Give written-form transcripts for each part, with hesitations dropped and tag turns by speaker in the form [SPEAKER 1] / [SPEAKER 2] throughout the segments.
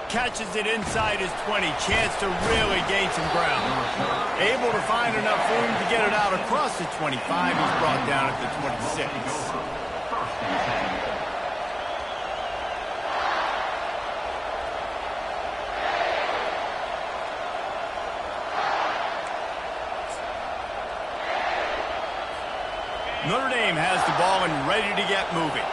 [SPEAKER 1] Catches it inside his 20. Chance to really gain some ground. Able to find enough room to get it out across the 25. He's brought down at the 26. Notre Dame has the ball and ready to get moving.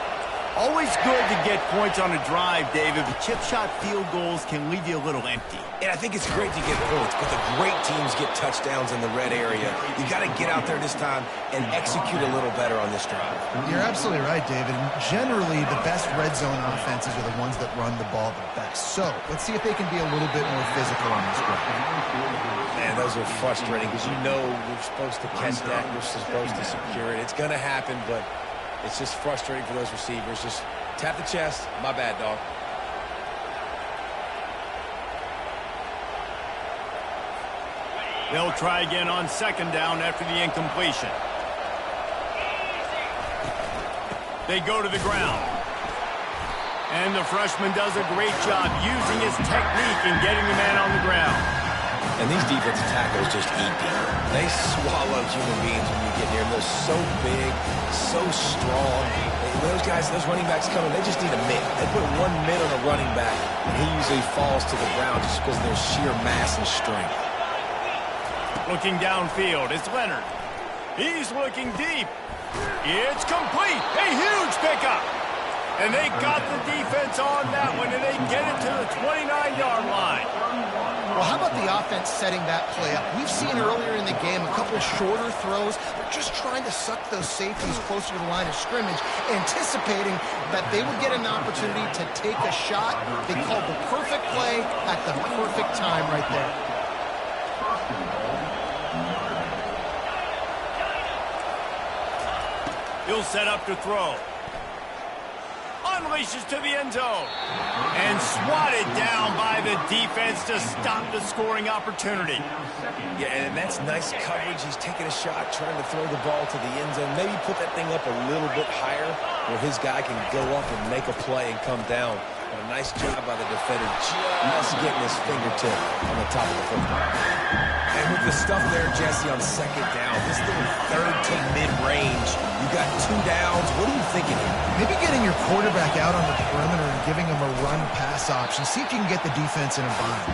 [SPEAKER 1] Always good to get points on a drive, David, but chip shot field goals can leave you a little empty.
[SPEAKER 2] And I think it's great to get points, but the great teams get touchdowns in the red area. You got to get out there this time and execute a little better on this drive.
[SPEAKER 3] You're absolutely right, David. Generally, the best red zone offenses are the ones that run the ball the best. So let's see if they can be a little bit more physical on this drive.
[SPEAKER 2] Man, those are frustrating because you know you're supposed to catch that, you're supposed to secure it. It's going to happen, but it's just frustrating for those receivers. Just tap the chest. My bad, dog.
[SPEAKER 1] They'll try again on second down after the incompletion. They go to the ground. And the freshman does a great job using his technique and getting the man on the ground.
[SPEAKER 2] And these defensive tackles just eat people. They swallow human beings when you get near them. They're so big, so strong. Those guys, those running backs coming, they just need a mitt. They put one mitt on a running back, and he usually falls to the ground just because of their sheer mass and strength.
[SPEAKER 1] Looking downfield, it's Leonard. He's looking deep. It's complete. A huge pickup. And they got the defense on that one, and they get it to the 29-yard line.
[SPEAKER 3] Well, how about the offense setting that play up? We've seen earlier in the game a couple shorter throws. They're just trying to suck those safeties closer to the line of scrimmage, anticipating that they would get an opportunity to take a shot. They called the perfect play at the perfect time right there.
[SPEAKER 1] He'll set up to throw. Unleashes to the end zone. And swatted down by the defense to stop the scoring opportunity.
[SPEAKER 2] Yeah, and that's nice coverage. He's taking a shot, trying to throw the ball to the end zone. Maybe put that thing up a little bit higher where his guy can go up and make a play and come down. But a nice job by the defender just getting his fingertip on the top of the football. And with the stuff there, Jesse, on second down, this little third to mid-range, you got 2 downs. What are you thinking here?
[SPEAKER 3] Maybe getting your quarterback out on the perimeter and giving him a run-pass option. See if you can get the defense in a bind.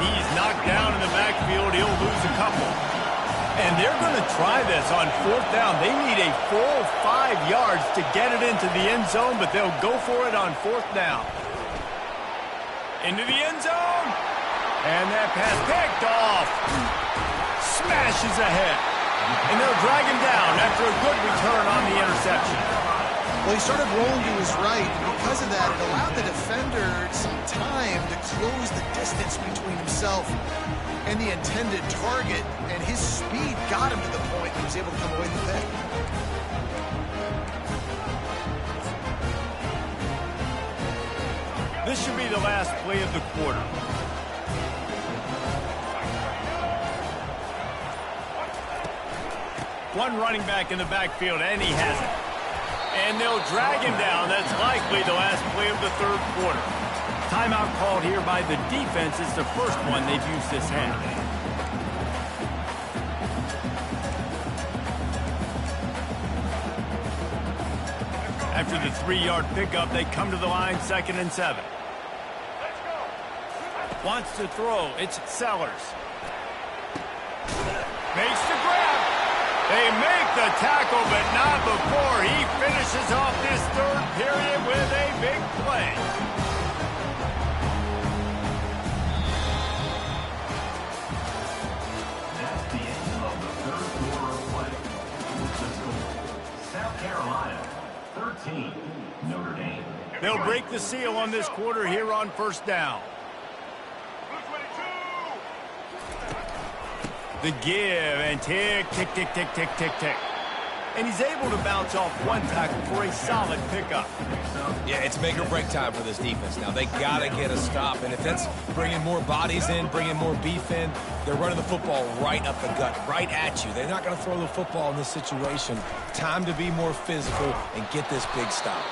[SPEAKER 1] He's knocked down in the backfield. He'll lose a couple. And they're going to try this on fourth down. They need a full 5 yards to get it into the end zone, but they'll go for it on fourth down. Into the end zone. And that pass picked off. Smashes ahead. And they'll drag him down after a good return on the interception.
[SPEAKER 3] Well, he started rolling to his right, and because of that, it allowed the defender some time to close the distance between himself and the intended target, and his speed got him to the point he was able to come away with the pick.
[SPEAKER 1] This should be the last play of the quarter. One running back in the backfield, and he has it. And they'll drag him down. That's likely the last play of the third quarter. Timeout called here by the defense. It's the first one they've used this half. After the 3-yard pickup, they come to the line, 2nd and 7. Wants to throw. It's Sellers. Makes the grab. They make the tackle, but not before he finishes off this third period with a big play.
[SPEAKER 4] That's the end of the third quarter of play. The score, South Carolina, 13, Notre Dame.
[SPEAKER 1] They'll break the seal on this quarter here on first down. The give, and tick, tick, tick, tick, tick, tick, tick. And he's able to bounce off one tackle for a solid pickup.
[SPEAKER 2] Yeah, it's make or break time for this defense now. They got to get a stop, and if that's bringing more bodies in, bringing more beef in, they're running the football right up the gut, right at you. They're not going to throw the football in this situation. Time to be more physical and get this big stop.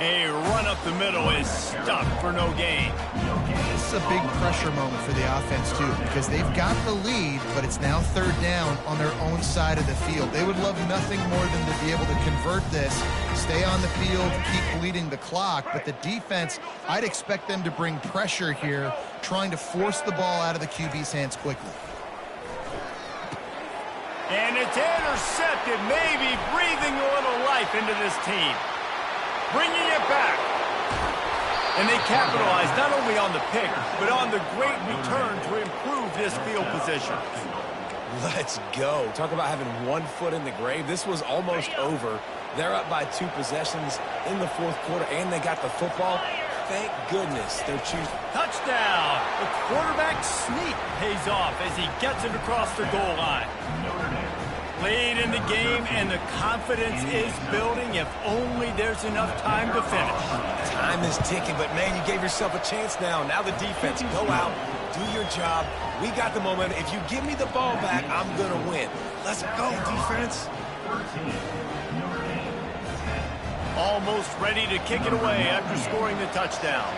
[SPEAKER 1] A run up the middle is stopped for no gain.
[SPEAKER 3] is a big pressure moment for the offense, too, because they've got the lead, but it's now third down on their own side of the field. They would love nothing more than to be able to convert this, stay on the field, keep bleeding the clock. But the defense, I'd expect them to bring pressure here, trying to force the ball out of the QB's hands quickly.
[SPEAKER 1] And it's intercepted, maybe breathing a little life into this team. Bringing it back. And they capitalized not only on the pick, but on the great return to improve this field position.
[SPEAKER 2] Let's go. Talk about having one foot in the grave. This was almost over. They're up by 2 possessions in the fourth quarter, and they got the football. Thank goodness they're choosing.
[SPEAKER 1] Touchdown! The quarterback sneak pays off as he gets it across the goal line. Late in the game, and the confidence is building. If only there's enough time to finish.
[SPEAKER 2] Time is ticking, but, man, you gave yourself a chance now. Now the defense, go out, do your job. We got the momentum. If you give me the ball back, I'm going to win. Let's go, defense.
[SPEAKER 1] Almost ready to kick it away after scoring the touchdown.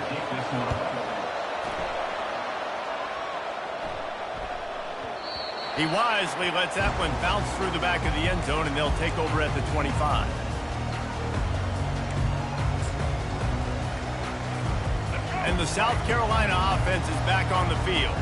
[SPEAKER 1] He wisely lets that one bounce through the back of the end zone, and they'll take over at the 25. And the South Carolina offense is back on the field.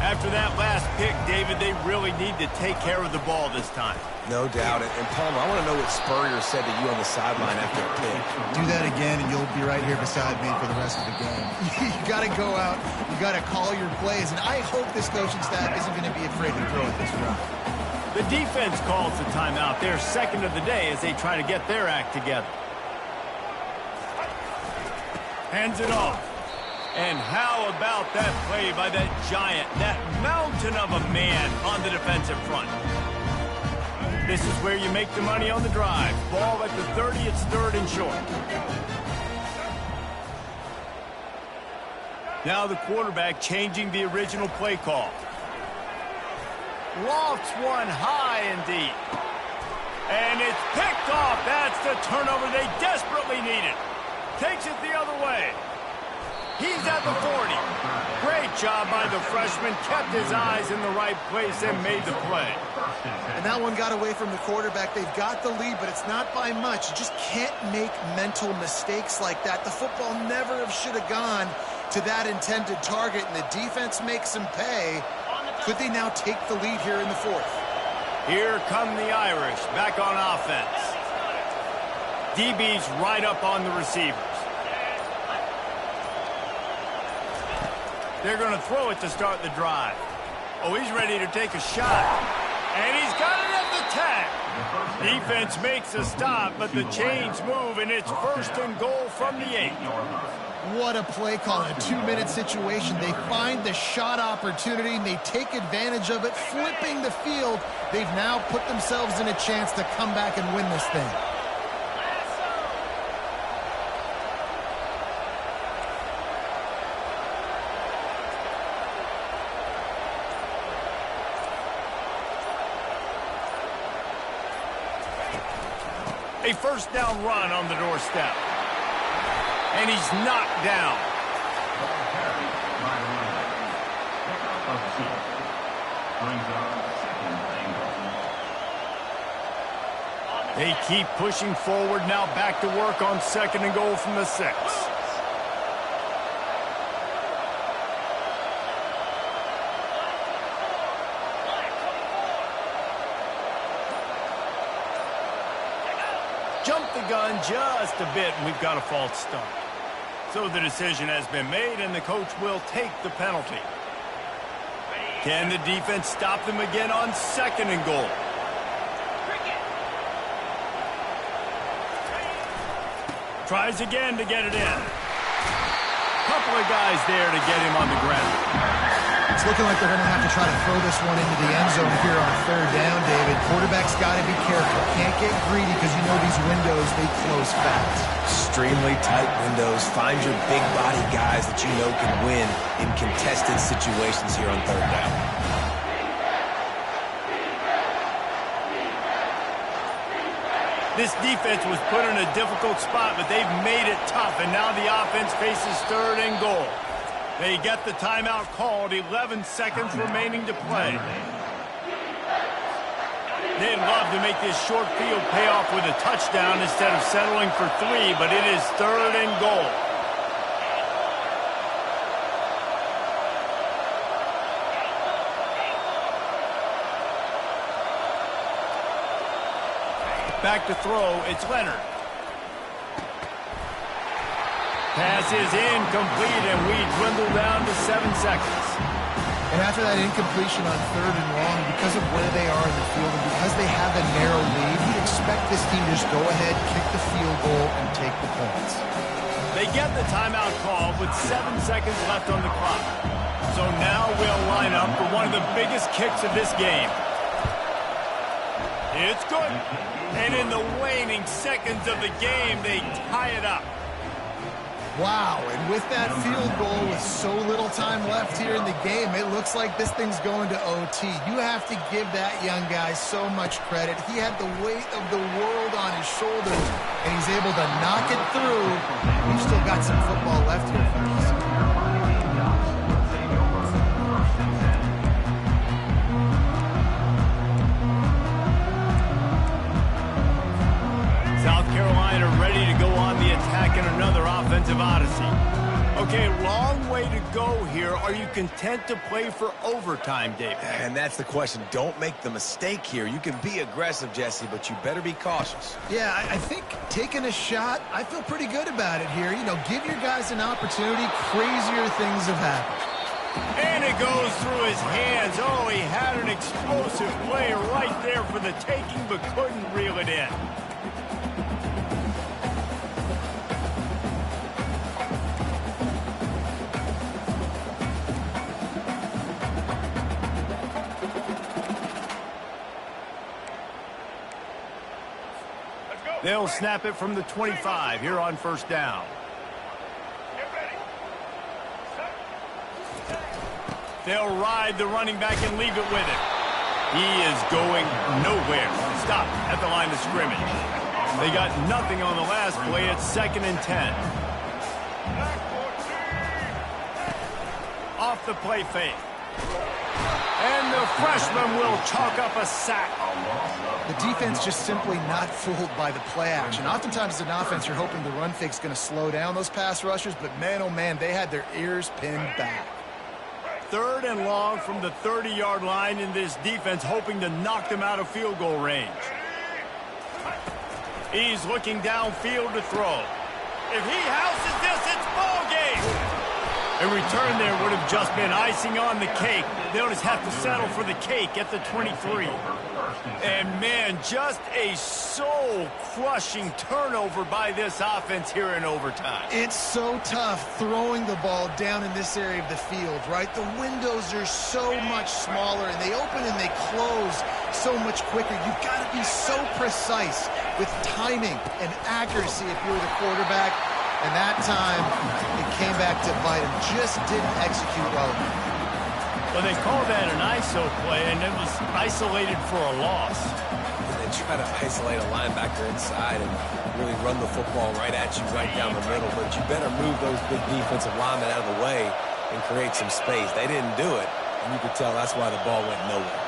[SPEAKER 1] After that last pick, David, they really need to take care of the ball this time.
[SPEAKER 2] No doubt. And Palmer, I want to know what Spurrier said to you on the sideline after the pick.
[SPEAKER 3] Do that again, and you'll be right here beside me for the rest of the game. You got to go out. You got to call your plays, and I hope this coaching staff isn't going to be afraid to throw at this route.
[SPEAKER 1] The defense calls the timeout. Their second of the day as they try to get their act together. Hands it off. And how about that play by that giant, that mountain of a man on the defensive front? This is where you make the money on the drive. Ball at the 30, it's third and short. Now the quarterback changing the original play call. Lofts one high and deep. And it's picked off. That's the turnover they desperately needed. Takes it the other way. He's at the 40. Great job by the freshman. Kept his eyes in the right place and made the play.
[SPEAKER 3] And that one got away from the quarterback. They've got the lead, but it's not by much. You just can't make mental mistakes like that. The football never should have gone to that intended target, and the defense makes them pay. Could they now take the lead here in the fourth?
[SPEAKER 1] Here come the Irish back on offense. DB's right up on the receivers. They're going to throw it to start the drive. Oh, he's ready to take a shot. And he's got it at the tag. Defense makes a stop, but the chains move, and it's first and goal from the 8.
[SPEAKER 3] What a play call in a 2-minute situation. They find the shot opportunity, and they take advantage of it, flipping the field. They've now put themselves in a chance to come back and win this thing.
[SPEAKER 1] A first down run on the doorstep. And he's knocked down. They keep pushing forward, now back to work on second and goal from the 6. Jumped the gun just a bit, and we've got a false start. So the decision has been made, and the coach will take the penalty. Can the defense stop them again on second and goal? Tries again to get it in. Couple of guys there to get him on the ground.
[SPEAKER 3] It's looking like they're going to have to try to throw this one into the end zone here on third down, David. Quarterback's got to be careful. Can't get greedy because you know these windows, they close fast.
[SPEAKER 2] Extremely tight windows. Find your big body guys that you know can win in contested situations here on third down.
[SPEAKER 1] This defense was put in a difficult spot, but they've made it tough, and now the offense faces third and goal. They get the timeout called, 11 seconds remaining to play. They'd love to make this short field pay off with a touchdown instead of settling for 3, but it is 3rd and goal. Back to throw, it's Leonard. Pass is incomplete, and we dwindle down to 7 seconds.
[SPEAKER 3] And after that incompletion on 3rd and long, because of where they are in the field and because they have a narrow lead, you'd expect this team to just go ahead, kick the field goal, and take the points.
[SPEAKER 1] They get the timeout call with 7 seconds left on the clock. So now we'll line up for one of the biggest kicks of this game. It's good. And in the waning seconds of the game, they tie it up.
[SPEAKER 3] Wow, and with that field goal with so little time left here in the game, it looks like this thing's going to OT. You have to give that young guy so much credit. He had the weight of the world on his shoulders, and he's able to knock it through. We've still got some football left here, folks.
[SPEAKER 1] South Carolina ready to go on the attack in another offensive odyssey. Okay, long way to go here. Are you content to play for overtime, David?
[SPEAKER 2] And that's the question. Don't make the mistake here. You can be aggressive, Jesse, but you better be cautious.
[SPEAKER 3] Yeah, I think taking a shot, I feel pretty good about it here. You know, give your guys an opportunity. Crazier things have happened.
[SPEAKER 1] And it goes through his hands. Oh, he had an explosive play right there for the taking, but couldn't reel it in. They'll snap it from the 25 here on 1st down. They'll ride the running back and leave it with him. He is going nowhere. Stop at the line of scrimmage. They got nothing on the last play. It's 2nd and 10. Off the play fake. And the freshman will chalk up a sack.
[SPEAKER 3] The defense just simply not fooled by the play action. Oftentimes as an offense, you're hoping the run fake's going to slow down those pass rushers, but man, oh man, they had their ears pinned back.
[SPEAKER 1] 3rd and long from the 30-yard line in this defense, hoping to knock them out of field goal range. He's looking downfield to throw. If he houses this, it's ball game. A return there would have just been icing on the cake. They'll just have to settle for the cake at the 23. And, man, just a soul-crushing turnover by this offense here in overtime.
[SPEAKER 3] It's so tough throwing the ball down in this area of the field, right? The windows are so much smaller, and they open and they close so much quicker. You've got to be so precise with timing and accuracy if you're the quarterback. And that time, it came back to bite him. Just didn't execute well.
[SPEAKER 1] Well, they called that an ISO play, and it was isolated for a loss.
[SPEAKER 2] And they try to isolate a linebacker inside and really run the football right at you, right down the middle. But you better move those big defensive linemen out of the way and create some space. They didn't do it, and you could tell that's why the ball went nowhere.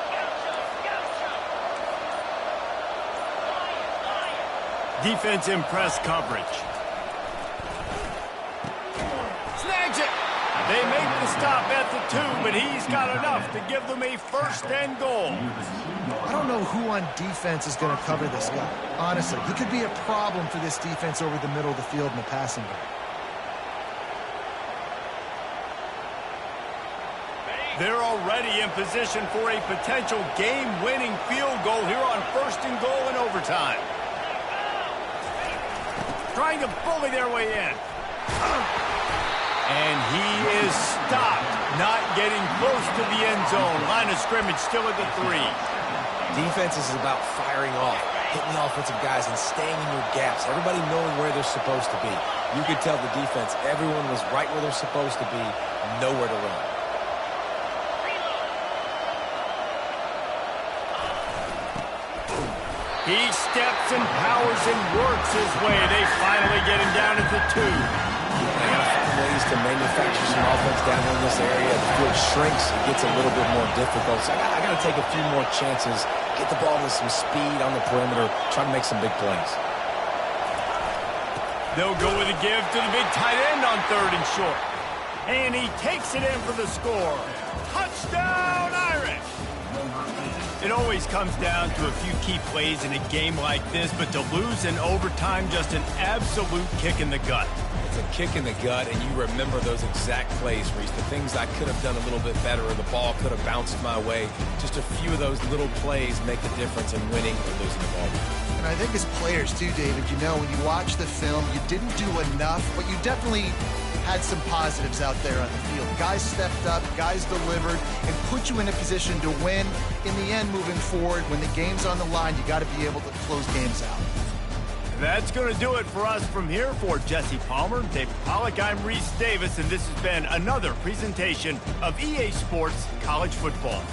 [SPEAKER 1] Defense in press coverage. Snags it. They make the stop at the 2, but he's got enough to give them a 1st and goal.
[SPEAKER 3] I don't know who on defense is going to cover this guy. Honestly, he could be a problem for this defense over the middle of the field in the passing game.
[SPEAKER 1] They're already in position for a potential game-winning field goal here on 1st and goal in overtime. Trying to bully their way in. And he is stopped, not getting close to the end zone. Line of scrimmage still at the 3.
[SPEAKER 2] Defense is about firing off, hitting the offensive guys, and staying in your gaps. Everybody knowing where they're supposed to be. You could tell the defense, everyone was right where they're supposed to be, nowhere to run.
[SPEAKER 1] He steps and powers and works his way. They finally get him down at the 2.
[SPEAKER 2] They got to find ways to to manufacture some offense down here in this area. The field shrinks. It gets a little bit more difficult. So I got to take a few more chances, get the ball with some speed on the perimeter, try to make some big plays.
[SPEAKER 1] They'll go with a give to the big tight end on 3rd and short. And he takes it in for the score. Touchdown, Irish! It always comes down to a few key plays in a game like this, but to lose in overtime, just an absolute kick in the gut.
[SPEAKER 2] It's a kick in the gut, and you remember those exact plays, Reese. The things I could have done a little bit better, or the ball could have bounced my way. Just a few of those little plays make a difference in winning or losing the ball.
[SPEAKER 3] And I think as players too, David, you know, when you watch the film, you didn't do enough, but you definitely had some positives out there on the field. Guys stepped up, guys delivered, and put you in a position to win. In the end, moving forward, when the game's on the line, you got to be able to close games out.
[SPEAKER 1] That's going to do it for us from here. For Jesse Palmer, David Pollack, I'm Reese Davis, and this has been another presentation of EA Sports College Football.